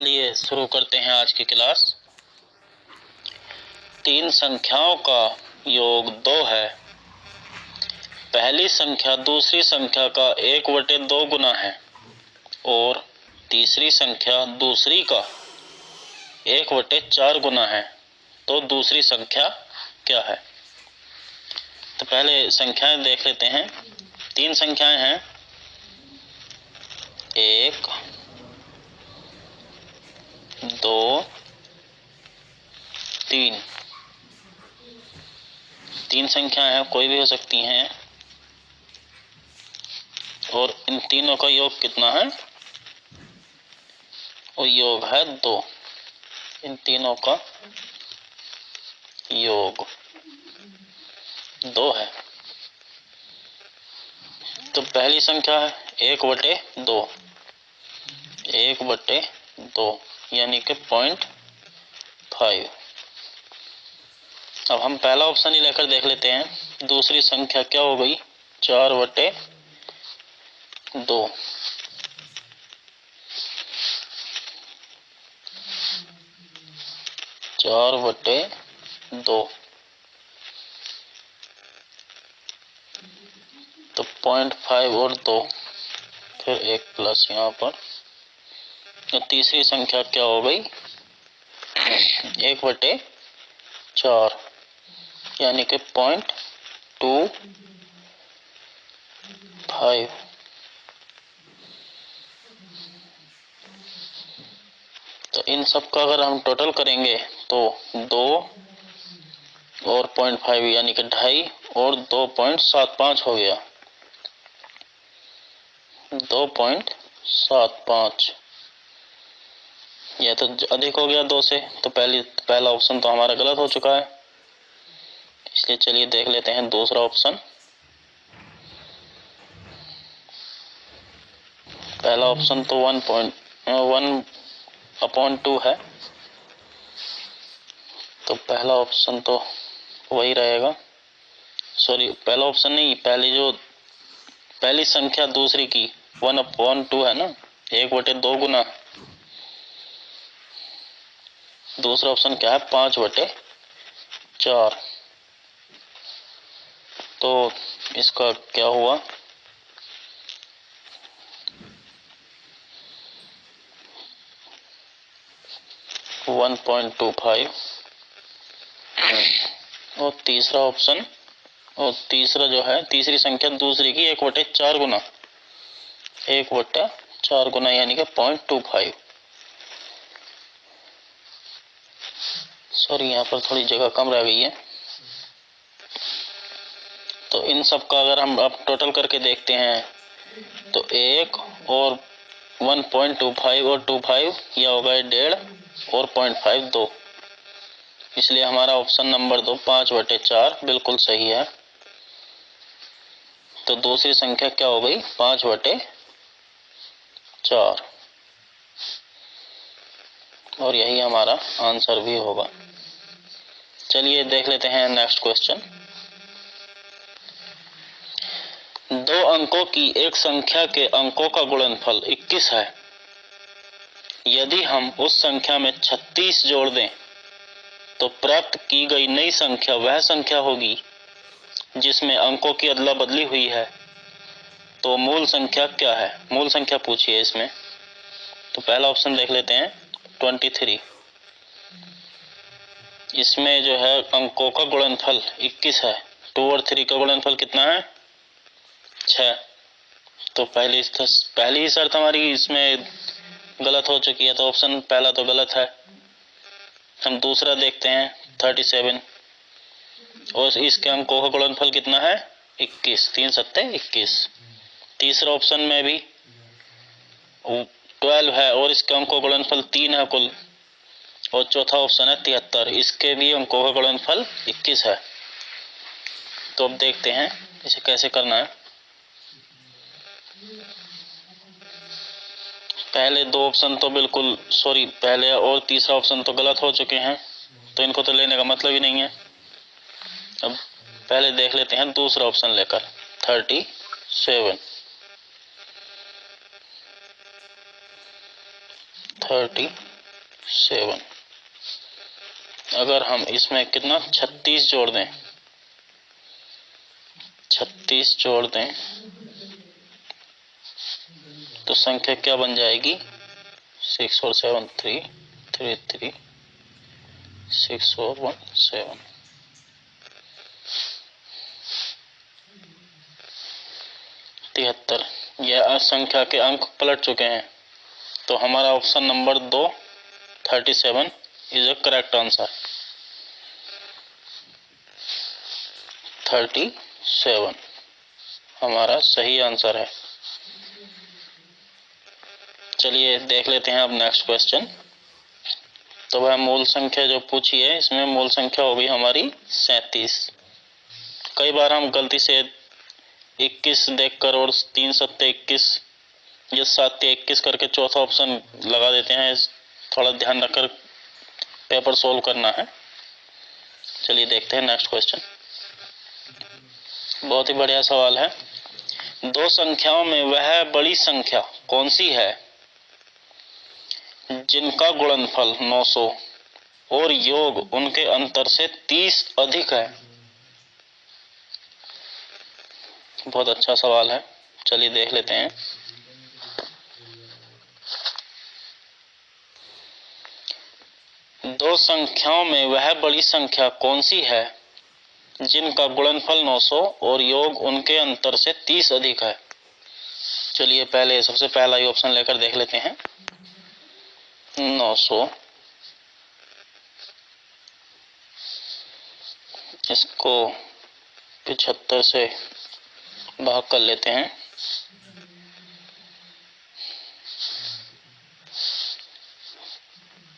लिए शुरू करते हैं आज की क्लास। तीन संख्याओं का योग 2 है। पहली संख्या दूसरी संख्या का 1/2 गुना है और तीसरी संख्या दूसरी का 1/4 गुना है। तो दूसरी संख्या क्या है? तो पहले संख्याएं देख लेते हैं। तीन संख्याएं हैं 1, 2, 3। तीन संख्याएं हैं, कोई भी हो सकती हैं, और इन तीनों का योग कितना है? और योग है 2। इन तीनों का योग 2 है। तो पहली संख्या है 1/2, 1/2 यानी कि 0.5। अब हम पहला ऑप्शन ही लेकर देख लेते हैं। दूसरी संख्या क्या हो गई? 4/2। 4/2 तो 0.5 और 2, फिर एक प्लस यहाँ पर। तो तीसरी संख्या क्या हो गई? 1/4 यानी कि 0.25। तो इन सब का अगर हम टोटल करेंगे तो 2 और 0.5 यानी कि 2.5 और 2.75 हो गया। 2.75 यह तो अधिक हो गया 2 से। तो पहला ऑप्शन तो हमारा गलत हो चुका है, इसलिए चलिए देख लेते हैं दूसरा ऑप्शन। पहला ऑप्शन तो 1/2 है, तो पहला ऑप्शन तो वही रहेगा। सॉरी, पहला ऑप्शन नहीं, पहली संख्या दूसरी की 1/2 है ना, 1/2 गुना। दूसरा ऑप्शन क्या है? 5/4। तो इसका क्या हुआ? 1.25। और तीसरा ऑप्शन, और तीसरा जो है, तीसरी संख्या दूसरी की 1/4 गुना, 1/4 गुना यानी कि 0.25। सॉरी, यहाँ पर थोड़ी जगह कम रह गई है। तो इन सब का अगर हम अब टोटल करके देखते हैं तो 1 और 1.25 और 25 यह होगा 1.5 और 0.5 2। इसलिए हमारा ऑप्शन नंबर 2 5/4 बिल्कुल सही है। तो दूसरी संख्या क्या हो गई? 5/4 और यही हमारा आंसर भी होगा। चलिए देख लेते हैं नेक्स्ट क्वेश्चन। 2 अंकों की एक संख्या के अंकों का गुणनफल 21 है। यदि हम उस संख्या में 36 जोड़ दें तो प्राप्त की गई नई संख्या वह संख्या होगी जिसमें अंकों की अदला बदली हुई है। तो मूल संख्या क्या है? मूल संख्या पूछी है इसमें। तो पहला ऑप्शन देख लेते हैं 23। इसमें जो है अंकों का गुणनफल 21 है। 2 और 3 का गुणनफल कितना है? 6। तो पहली ही शर्त हमारी इसमें गलत हो चुकी है, तो ऑप्शन पहला तो गलत है। हम दूसरा देखते हैं 37, और इसके अंकों का गुणनफल कितना है? 21। 3 सत्ते 21। तीसरा ऑप्शन में भी 12 है और इसके अंकों का गुणनफल 3 है कुल। और चौथा ऑप्शन है 73, इसके भी अंकों का गुणनफल 21 है। तो अब देखते हैं इसे कैसे करना है। पहले दो ऑप्शन तो बिल्कुल, सॉरी, पहले और तीसरा ऑप्शन तो गलत हो चुके हैं, तो इनको तो लेने का मतलब ही नहीं है। अब पहले देख लेते हैं दूसरा ऑप्शन लेकर 37। 37 7। अगर हम इसमें कितना 36 जोड़ दें, 36 जोड़ दें तो संख्या क्या बन जाएगी? 6 और 7 3, 3 3, 6 और 1 7। 73। यह संख्या के अंक पलट चुके हैं, तो हमारा option number 2 37 is a correct answer. 37 हमारा सही आंसर है। चलिए देख लेते हैं अब नेक्स्ट क्वेश्चन। तो वह मूल संख्या जो पूछी है, इसमें मूल संख्या होगी हमारी 37। कई बार हम गलती से 21 देखकर और 3 सत्ते 21 या 7 21 करके चौथा ऑप्शन लगा देते हैं। थोड़ा ध्यान रखकर पेपर सोल्व करना है। चलिए देखते हैं नेक्स्ट क्वेश्चन। बहुत ही बढ़िया सवाल है। दो संख्याओं में वह बड़ी संख्या कौन सी है जिनका गुणनफल 900 और योग उनके अंतर से 30 अधिक है? बहुत अच्छा सवाल है। चलिए देख लेते हैं। दो संख्याओं में वह बड़ी संख्या कौन सी है जिनका गुणनफल 900 और योग उनके अंतर से 30 अधिक है? चलिए पहले सबसे पहला ही ऑप्शन लेकर देख लेते हैं। 900, इसको 75 से भाग कर लेते हैं।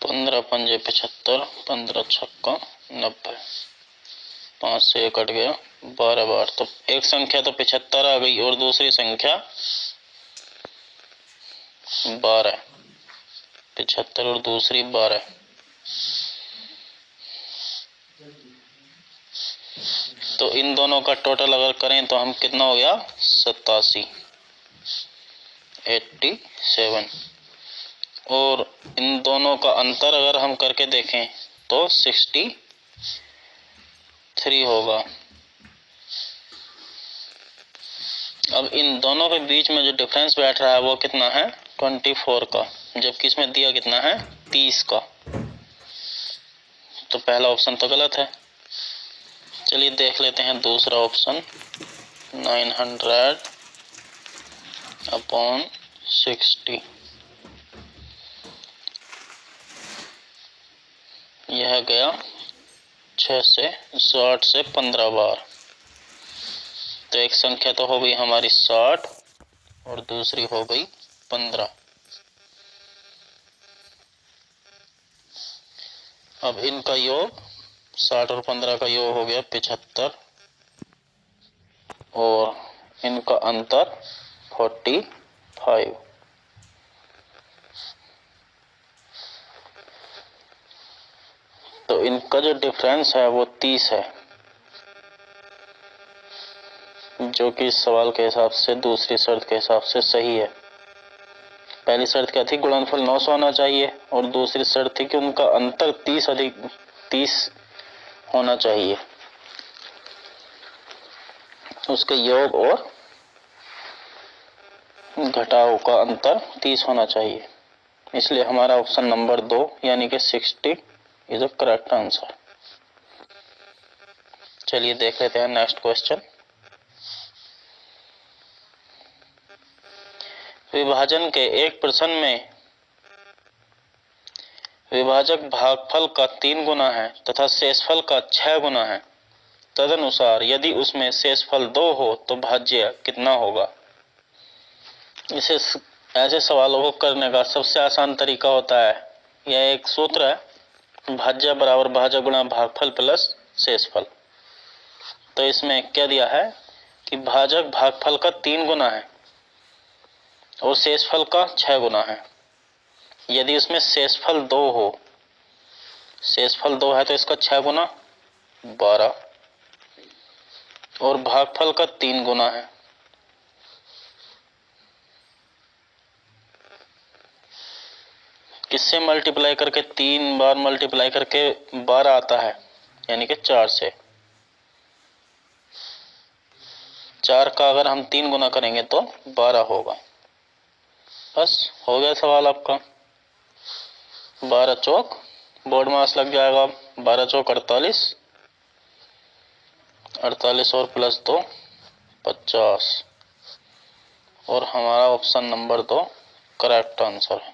15 पंजे 75, 15 छक्का 90, 5 से 1 कट गया, 12 बार। तो एक संख्या तो 75 आ गई और दूसरी संख्या 12। 75 और दूसरी 12। तो इन दोनों का टोटल अगर करें तो हम कितना हो गया? 87, 87। और इन दोनों का अंतर अगर हम करके देखें तो 63 होगा। अब इन दोनों के बीच में जो डिफरेंस बैठ रहा है वो कितना है? 24 का, जबकि इसमें दिया कितना है? 30 का। तो पहला ऑप्शन तो गलत है। चलिए देख लेते हैं दूसरा ऑप्शन। 900/60, यह गया 6 से 60 से 15 बार। तो एक संख्या तो हो गई हमारी 60 और दूसरी हो गई 15। अब इनका योग 60 और 15 का योग हो गया 75 और इनका अंतर 45। तो इनका जो डिफरेंस है वो 30 है, जो कि इस सवाल के हिसाब से दूसरी शर्त के हिसाब से सही है। पहली शर्त क्या थी? गुणनफल 900 होना चाहिए और दूसरी शर्त थी कि उनका अंतर 30 होना चाहिए, उसके योग और घटाव का अंतर 30 होना चाहिए। इसलिए हमारा ऑप्शन नंबर 2 यानी कि 60 इज अ करेक्ट आंसर। चलिए देख लेते हैं नेक्स्ट क्वेश्चन। विभाजन के एक प्रश्न में विभाजक भागफल का 3 गुना है तथा शेषफल का 6 गुना है। तदनुसार यदि उसमें शेषफल 2 हो तो भाज्य कितना होगा? ऐसे सवालों को करने का सबसे आसान तरीका होता है, यह एक सूत्र है, भाज्य बराबर भाजक गुणा भागफल प्लस शेषफल। तो इसमें क्या दिया है कि भाजक भागफल का 3 गुना है और शेषफल का 6 गुना है। यदि उसमें शेषफल 2 हो, शेषफल 2 है तो इसका 6 गुना 12 और भागफल का 3 गुना है। किससे मल्टीप्लाई करके, 3 बार मल्टीप्लाई करके 12 आता है, यानी कि 4 से। 4 का अगर हम 3 गुना करेंगे तो 12 होगा। बस हो गया सवाल आपका। 12 चौक बोर्ड मास लग जाएगा। 12 चौक 48, 48 और प्लस 2 50, और हमारा ऑप्शन नंबर 2 करेक्ट आंसर है।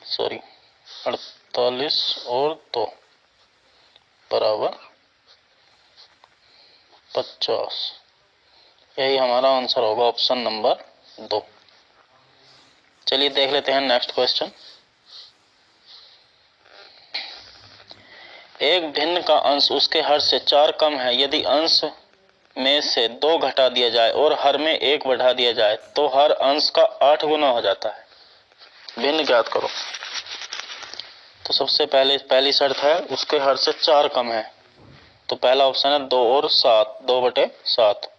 सॉरी, 48 और 2 बराबर 50, यही हमारा आंसर होगा, ऑप्शन नंबर 2। चलिए देख लेते हैं नेक्स्ट क्वेश्चन। एक भिन्न का अंश उसके हर से 4 कम है यदि अंश में से 2 घटा दिया जाए और हर में 1 बढ़ा दिया जाए तो हर अंश का 8 गुना हो जाता है। भिन्न ज्ञात करो। तो सबसे पहले पहली शर्त है उसके हर से 4 कम है, तो पहला ऑप्शन है 2 और 7, 2/7।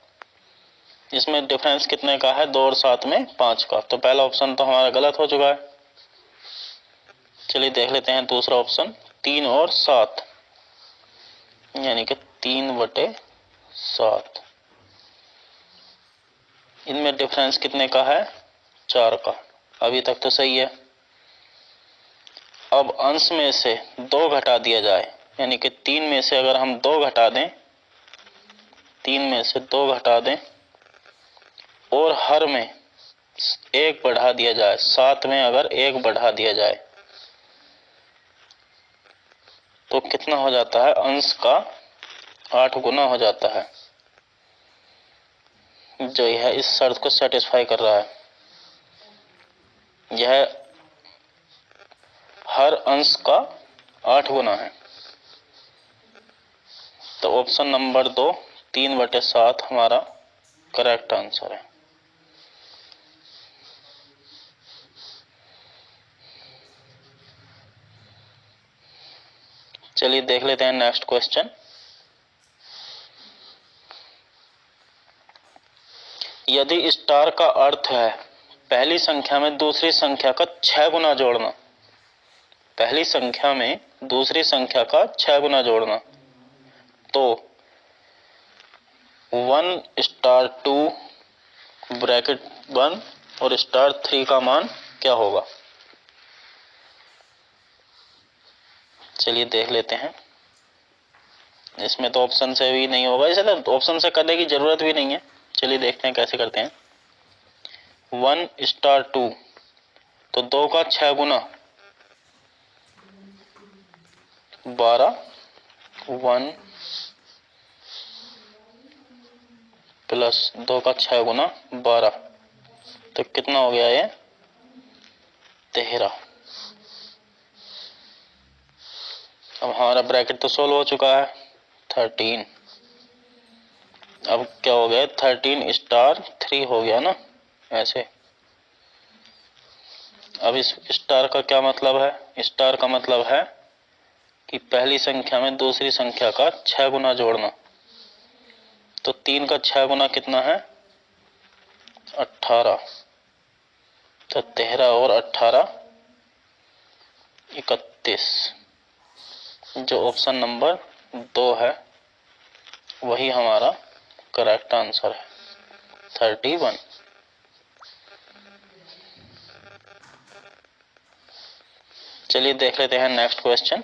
इसमें डिफरेंस कितने का है? 2 और 7 में 5 का। तो पहला ऑप्शन तो हमारा गलत हो चुका है। चलिए देख लेते हैं दूसरा ऑप्शन, 3 और 7, यानी कि 3/7। इनमें डिफरेंस कितने का है? 4 का। अभी तक तो सही है। अब अंश में से 2 घटा दिया जाए, यानी कि 3 में से अगर हम 2 घटा दें, 3 में से 2 घटा दें और हर में 1 बढ़ा दिया जाए, 7 में अगर 1 बढ़ा दिया जाए तो कितना हो जाता है? अंश का 8 गुना हो जाता है, जो यह इस शर्त को सेटिस्फाई कर रहा है। यह हर अंश का 8 गुना है। तो ऑप्शन नंबर 2, 3/7 हमारा करेक्ट आंसर है। चलिए देख लेते हैं नेक्स्ट क्वेश्चन। यदि स्टार का अर्थ है पहली संख्या में दूसरी संख्या का 6 गुना जोड़ना, पहली संख्या में दूसरी संख्या का 6 गुना जोड़ना, तो 1 * 2 (1) और *3 का मान क्या होगा? चलिए देख लेते हैं। इसमें तो ऑप्शन से भी नहीं होगा, इसलिए ऑप्शन से करने की जरूरत भी नहीं है। चलिए देखते हैं कैसे करते हैं। 1 * 2, तो 2 का 6 गुना 12, 1 प्लस 2 का 6 गुना 12, तो कितना हो गया ये? 13। अब हमारा ब्रैकेट तो सोल्व हो चुका है, 13। अब क्या हो गया? 13 * 3 हो गया ना, ऐसे। अब इस स्टार का क्या मतलब है? स्टार का मतलब है कि पहली संख्या में दूसरी संख्या का 6 गुना जोड़ना। तो 3 का 6 गुना कितना है? 18। तो 13 और 18 31। जो ऑप्शन नंबर 2 है वही हमारा करेक्ट आंसर है, 31। चलिए देख लेते हैं नेक्स्ट क्वेश्चन।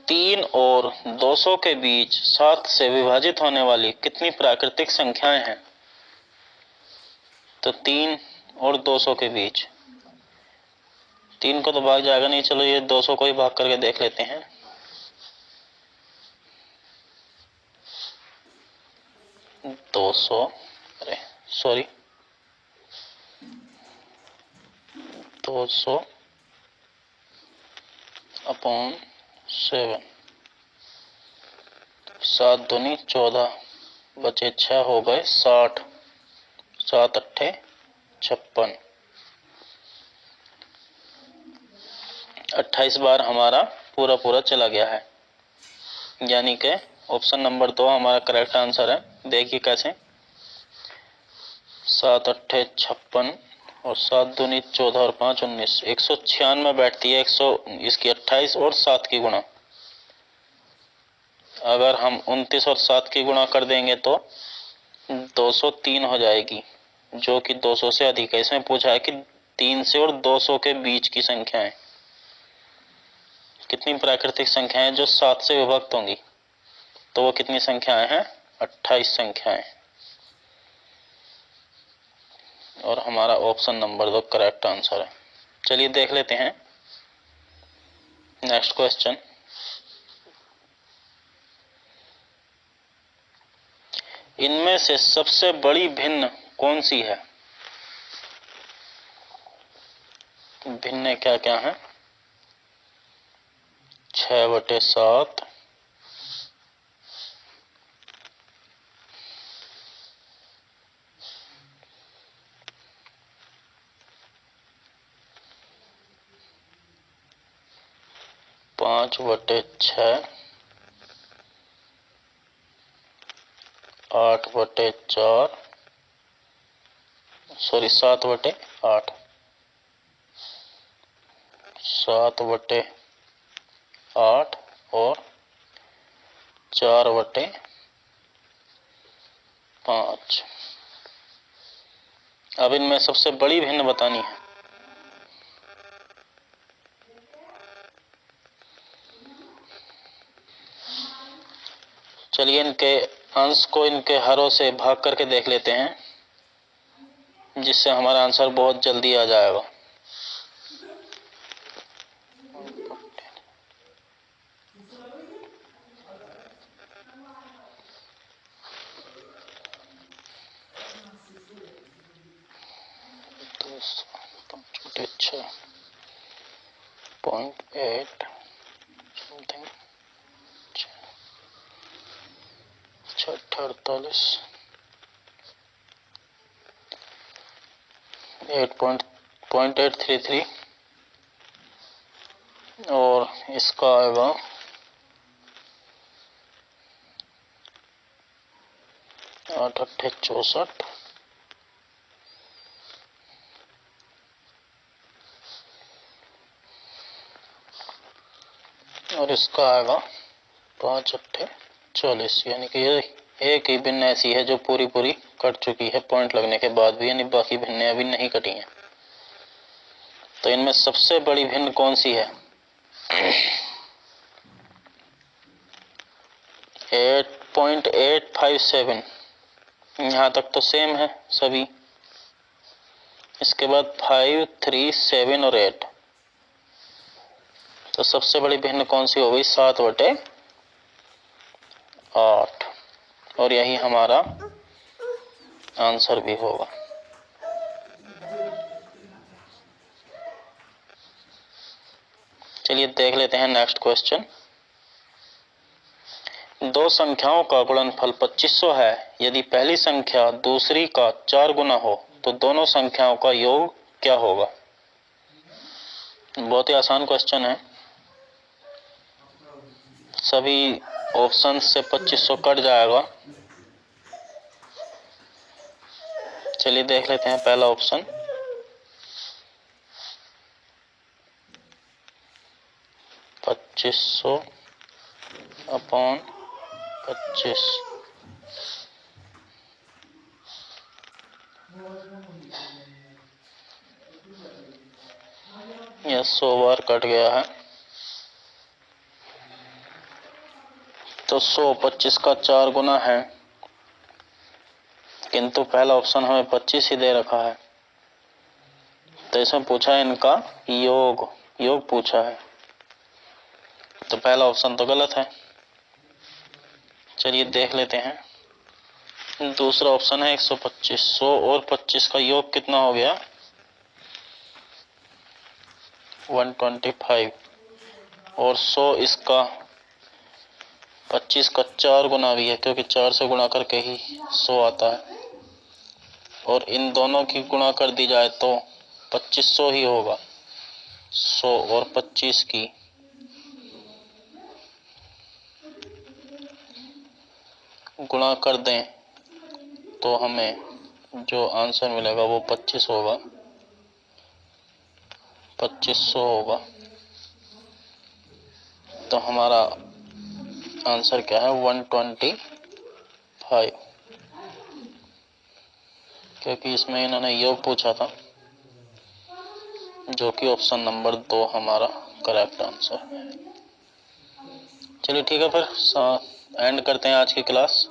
3 और 200 के बीच 7 से विभाजित होने वाली कितनी प्राकृतिक संख्याएं हैं? तो 3 और 200 के बीच, 3 को तो भाग जाएगा नहीं, चलो ये 200 को ही भाग करके देख लेते हैं। अरे सॉरी, 200 अपॉन 7, 7 दूनी 14, बचे 6 हो गए 60, 7 अट्ठे 56, 28 बार हमारा पूरा पूरा चला गया है, यानी कि ऑप्शन नंबर 2 हमारा करेक्ट आंसर है। देखिए कैसे, 7 अट्ठे 56, और 7 दूनी 14 और 5 19, 196 बैठती है 100 इसकी 28 और 7 की गुणा। अगर हम 29 और 7 की गुणा कर देंगे तो 203 हो जाएगी, जो कि 200 से अधिक है। इसमें पूछा है कि 3 से और 200 के बीच की संख्याएं कितनी प्राकृतिक संख्याएं जो 7 से विभक्त होंगी, तो वो कितनी संख्याएं हैं? 28 संख्याएं। और हमारा ऑप्शन नंबर 2 करेक्ट आंसर है। चलिए देख लेते हैं नेक्स्ट क्वेश्चन। इनमें से सबसे बड़ी भिन्न कौन सी है? भिन्न क्या क्या है? 6/7, 5/6, 8/4, सॉरी 7/8, 7/8 और 4/5। अब इनमें सबसे बड़ी भिन्न बतानी है। चलिए इनके अंश को इनके हरों से भाग करके देख लेते हैं, जिससे हमारा आंसर बहुत जल्दी आ जाएगा। तो 5/6 0.8 समथिंग 6/48 8.833 और इसका आएगा 8/8 64 और इसका आएगा 5/8 40। यानी कि ये एक ही भिन्न ऐसी है जो पूरी पूरी कट चुकी है पॉइंट लगने के बाद भी, यानी बाकी भिन्नें अभी नहीं कटी हैं। तो इनमें सबसे बड़ी भिन्न कौन सी है? 8.857। यहाँ तक तो सेम है सभी। इसके बाद 5, 3, 7 और 8। तो सबसे बड़ी भिन्न कौन सी हो गई? 7/8 और यही हमारा आंसर भी होगा। चलिए देख लेते हैं नेक्स्ट क्वेश्चन। दो संख्याओं का गुणनफल 2500 है। यदि पहली संख्या दूसरी का 4 गुना हो तो दोनों संख्याओं का योग क्या होगा? बहुत ही आसान क्वेश्चन है। सभी ऑप्शन से 2500 कट जाएगा। चलिए देख लेते हैं पहला ऑप्शन। $2500 अपॉन 25। यह 100 बार कट गया है। तो 100 25 का 4 गुना है, किंतु पहला ऑप्शन हमें 25 ही दे रखा है। तो इसमें पूछा है इनका योग पूछा है, तो पहला ऑप्शन तो गलत है। चलिए देख लेते हैं। दूसरा ऑप्शन है 125। 100 और 25 का योग कितना हो गया? 125। और 100 इसका 25 का 4 गुना भी है, क्योंकि 4 से गुणा करके ही 100 आता है। और इन दोनों की गुणा कर दी जाए तो 2500 ही होगा। 100 और 25 की गुणा कर दें तो हमें जो आंसर मिलेगा वो 25 होगा। 2500 होगा। तो हमारा आंसर क्या है 125, क्योंकि इसमें इन्होंने योग पूछा था, जो कि ऑप्शन नंबर 2 हमारा करेक्ट आंसर है। चलिए ठीक है, फिर एंड करते हैं आज की क्लास।